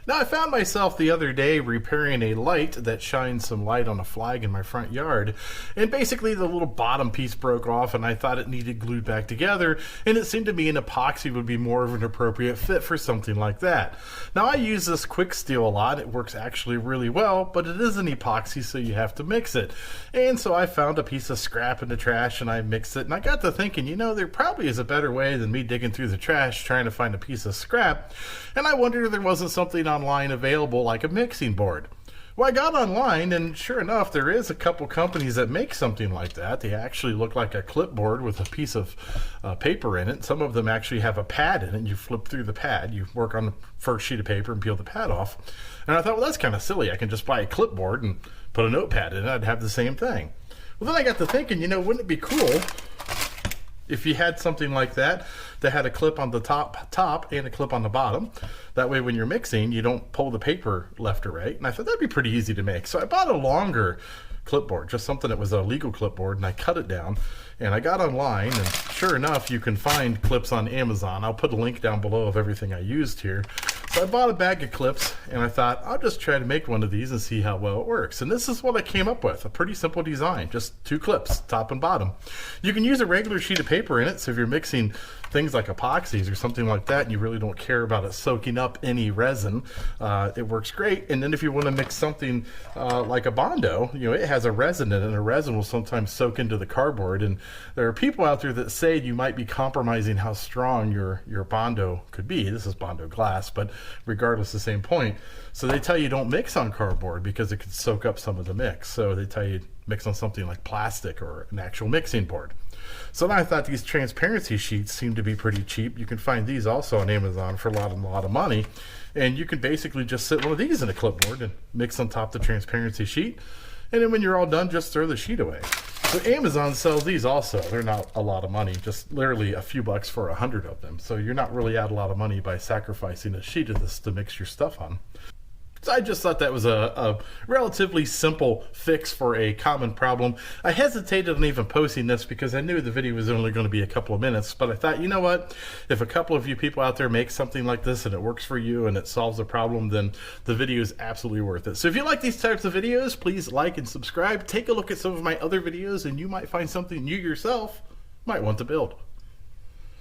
Now, I found myself the other day repairing a light that shines some light on a flag in my front yard, and basically the little bottom piece broke off and I thought it needed glued back together, and it seemed to me an epoxy would be more of an appropriate fit for something like that. Now, I use this quick steel a lot. It works actually really well, but it is an epoxy, so you have to mix it. And so I found a piece of scrap in the trash and I mixed it, and I got to thinking, there probably is a better way than me digging through the trash trying to find a piece of scrap, and I wondered if there wasn't something online available like a mixing board. Well, I got online, and sure enough, there is a couple companies that make something like that. They actually look like a clipboard with a piece of paper in it. Some of them actually have a pad in it. You flip through the pad, you work on the first sheet of paper and peel the pad off. And I thought, well, that's kind of silly. I can just buy a clipboard and put a notepad in it. I'd have the same thing. Well, then I got to thinking, wouldn't it be cool if you had something like that that had a clip on the top and a clip on the bottom? That way when you're mixing, you don't pull the paper left or right. And I thought that'd be pretty easy to make. So I bought a longer clipboard, just something that was a legal clipboard, and I cut it down and I got online, and sure enough, you can find clips on Amazon. I'll put a link down below of everything I used here. So I bought a bag of clips and I thought I'll just try to make one of these and see how well it works. And this is what I came up with, a pretty simple design, just two clips, top and bottom. You can use a regular sheet of paper in it, so if you're mixing things like epoxies or something like that and you really don't care about it soaking up any resin, it works great. And then if you want to mix something like a Bondo, it has a resin in it, and a resin will sometimes soak into the cardboard, and there are people out there that say you might be compromising how strong your Bondo could be. This is Bondo glass, but regardless, the same point. So they tell you don't mix on cardboard because it could soak up some of the mix. So they tell you mix on something like plastic or an actual mixing board. So then I thought these transparency sheets seem to be pretty cheap. You can find these also on Amazon for a lot of money. And you can basically just sit one of these in a clipboard and mix on top the transparency sheet. And then when you're all done, just throw the sheet away. So Amazon sells these also. They're not a lot of money, just literally a few bucks for 100 of them. So you're not really out a lot of money by sacrificing a sheet of this to mix your stuff on. So I just thought that was a relatively simple fix for a common problem. I hesitated on even posting this because I knew the video was only going to be a couple of minutes, but I thought, you know what? If a couple of you people out there make something like this and it works for you and it solves a problem, then the video is absolutely worth it. So if you like these types of videos, please like and subscribe. Take a look at some of my other videos and you might find something you yourself might want to build.